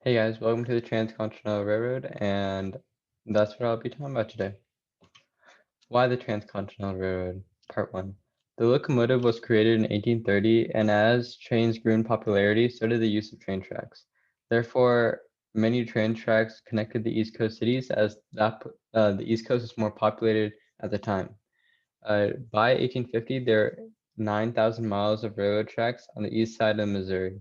Hey guys, welcome to the Transcontinental Railroad, and that's what I'll be talking about today. Why the Transcontinental Railroad? Part 1. The locomotive was created in 1830, and as trains grew in popularity, so did the use of train tracks. Therefore, many train tracks connected the East Coast cities as the East Coast was more populated at the time. By 1850, there were 9,000 miles of railroad tracks on the east side of Missouri.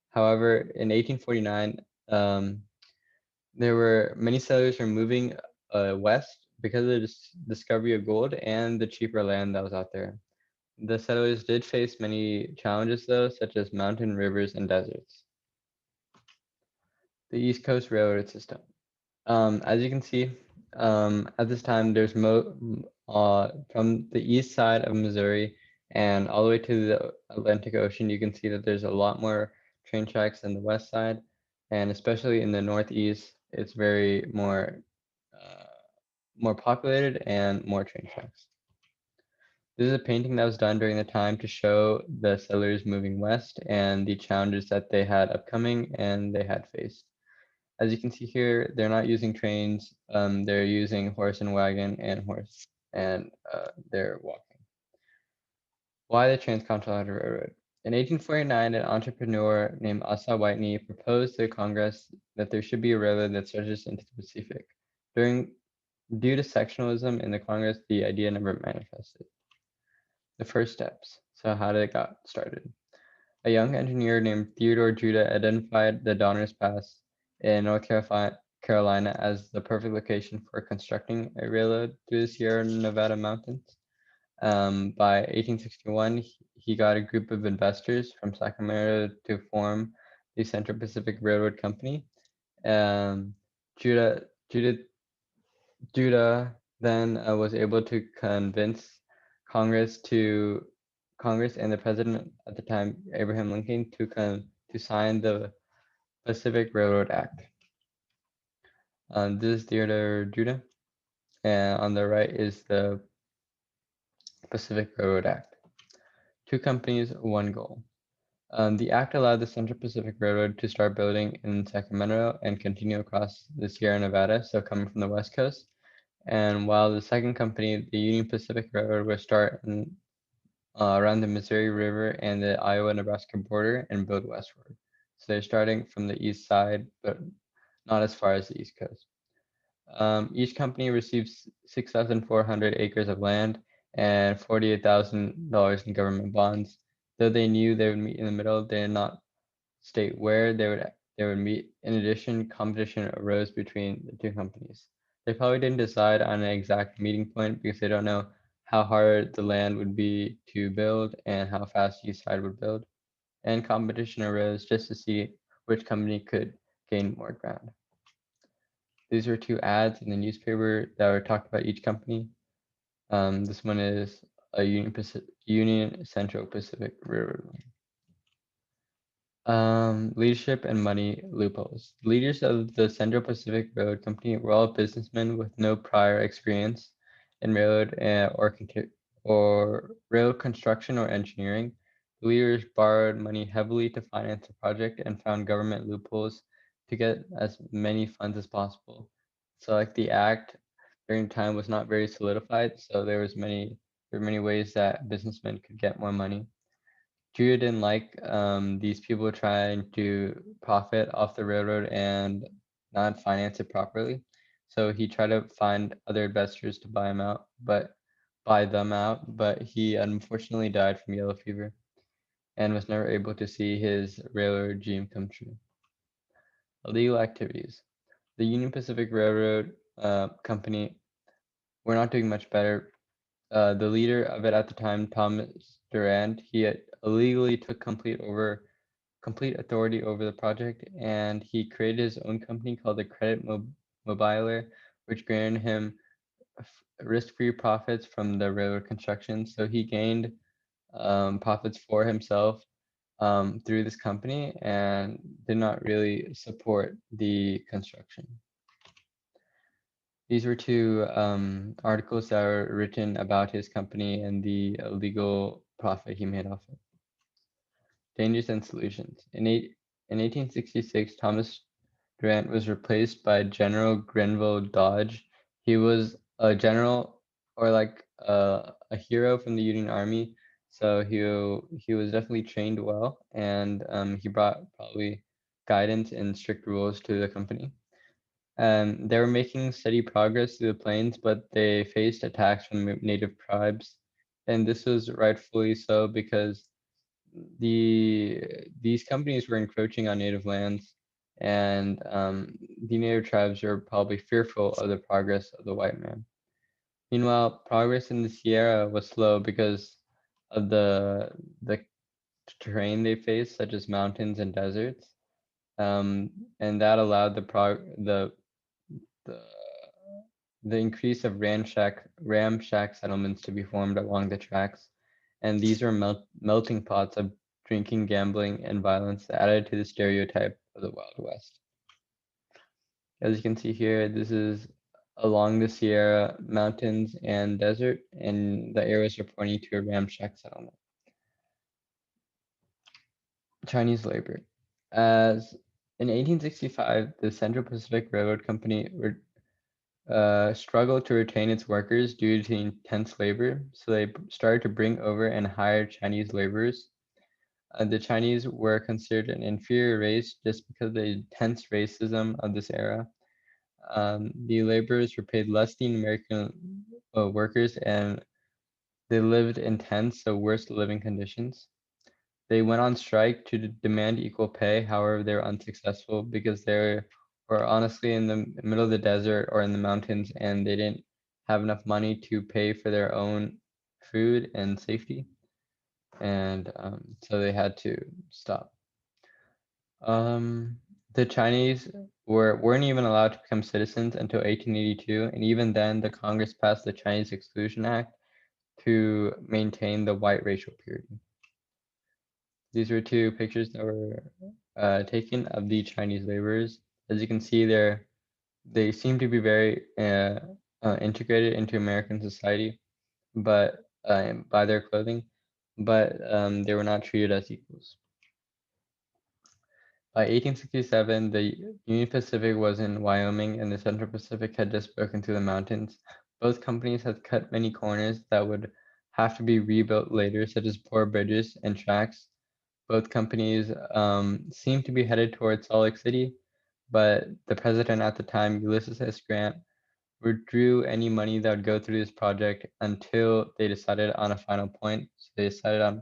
However, in 1849, there were many settlers were moving west because of the discovery of gold and the cheaper land that was out there. The settlers did face many challenges though, such as mountain, rivers, and deserts. The East Coast Railroad System. As you can see, at this time, from the east side of Missouri and all the way to the Atlantic Ocean, you can see that there's a lot more train tracks than the west side, and especially in the northeast, it's very uh, more populated and more train tracks. This is a painting that was done during the time to show the settlers moving west and the challenges that they had upcoming and they had faced. As you can see here, they're not using trains. They're using horse and wagon and horse, and they're walking. Why the Transcontinental Railroad? In 1849, an entrepreneur named Asa Whitney proposed to Congress that there should be a railroad that stretches into the Pacific. Due to sectionalism in the Congress, the idea never manifested. The first steps. So how did it got started? A young engineer named Theodore Judah identified the Donner's Pass in North Carolina as the perfect location for constructing a railroad through the Sierra Nevada mountains. By 1861, he got a group of investors from Sacramento to form the Central Pacific Railroad Company. Um, Judah, Judah, Judah then was able to convince Congress to Congress and the president at the time, Abraham Lincoln, to sign the Pacific Railroad Act. This is Theodore Judah, and on the right is the Pacific Railroad Act. Two companies, one goal. The act allowed the Central Pacific Railroad to start building in Sacramento and continue across the Sierra Nevada, so coming from the West Coast. And while the second company, the Union Pacific Railroad, would start around the Missouri River and the Iowa-Nebraska border and build westward. So they're starting from the east side, but not as far as the East Coast. Each company receives 6,400 acres of land and $48,000 in government bonds. Though they knew they would meet in the middle, they did not state where they would meet. In addition, competition arose between the two companies. They probably didn't decide on an exact meeting point because they don't know how hard the land would be to build and how fast each side would build. And competition arose just to see which company could gain more ground. These were two ads in the newspaper that were talked about each company. This one is a Union Central Pacific Railroad. Leadership and money loopholes. Leaders of the Central Pacific Railroad Company were all businessmen with no prior experience in railroad or rail construction or engineering. The leaders borrowed money heavily to finance the project and found government loopholes to get as many funds as possible. So like the act during the time was not very solidified, so there were many ways that businessmen could get more money. Judah didn't like these people trying to profit off the railroad and not finance it properly. So he tried to find other investors to buy them out, but he unfortunately died from yellow fever and was never able to see his railroad dream come true. Illegal activities. The Union Pacific Railroad Company were not doing much better. The leader of it at the time, Thomas Durand, he had illegally took complete authority over the project, and he created his own company called the Credit Mobiler, which granted him risk-free profits from the railroad construction. So he gained profits for himself through this company and did not really support the construction. These were two articles that were written about his company and the illegal profit he made off it. Dangers and solutions. In 1866, Grant was replaced by General Grenville Dodge. He was a general or like a hero from the Union Army. So he was definitely trained well, and he brought probably guidance and strict rules to the company. They were making steady progress through the plains, but they faced attacks from native tribes, and this was rightfully so because these companies were encroaching on native lands, and the native tribes were probably fearful of the progress of the white man. Meanwhile, progress in the Sierra was slow because of the terrain they faced, such as mountains and deserts, and that allowed the the increase of ramshack settlements to be formed along the tracks, and these are melting pots of drinking, gambling, and violence that added to the stereotype of the Wild West. As you can see here, this is along the Sierra Mountains and desert, and the arrows are pointing to a ramshack settlement. Chinese labor. As in 1865, the Central Pacific Railroad Company struggled to retain its workers due to intense labor, so they started to bring over and hire Chinese laborers. The Chinese were considered an inferior race just because of the intense racism of this era. The laborers were paid less than American workers, and they lived in tents, so worse living conditions. They went on strike to demand equal pay. However, they were unsuccessful because they were honestly in the middle of the desert or in the mountains, and they didn't have enough money to pay for their own food and safety, and so they had to stop. The Chinese weren't even allowed to become citizens until 1882, and even then, the Congress passed the Chinese Exclusion Act to maintain the white racial purity. These were two pictures that were taken of the Chinese laborers. As you can see, they seem to be very integrated into American society, but by their clothing, but they were not treated as equals. By 1867, the Union Pacific was in Wyoming and the Central Pacific had just broken through the mountains. Both companies had cut many corners that would have to be rebuilt later, such as poor bridges and tracks. Both companies seemed to be headed towards Salt Lake City, but the president at the time, Ulysses S. Grant, withdrew any money that would go through this project until they decided on a final point. So they decided on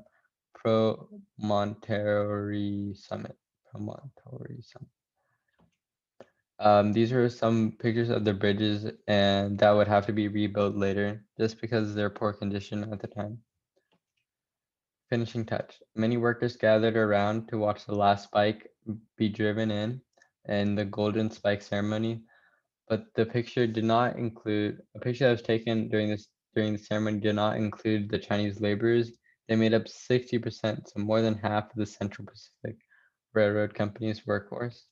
Promontory Summit. These are some pictures of the bridges, and that would have to be rebuilt later, just because of their poor condition at the time. Finishing touch. Many workers gathered around to watch the last spike be driven in and the golden spike ceremony, but the picture did not include a picture that was taken during the ceremony did not include the Chinese laborers. They made up 60%, so more than half of the Central Pacific Railroad Company's workforce.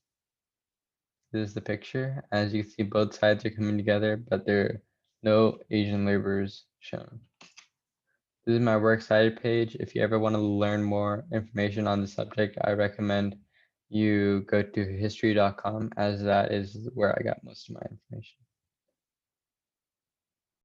This is the picture. As you can see, both sides are coming together, but there are no Asian laborers shown. This is my works cited page. If you ever want to learn more information on the subject, I recommend you go to history.com, as that is where I got most of my information.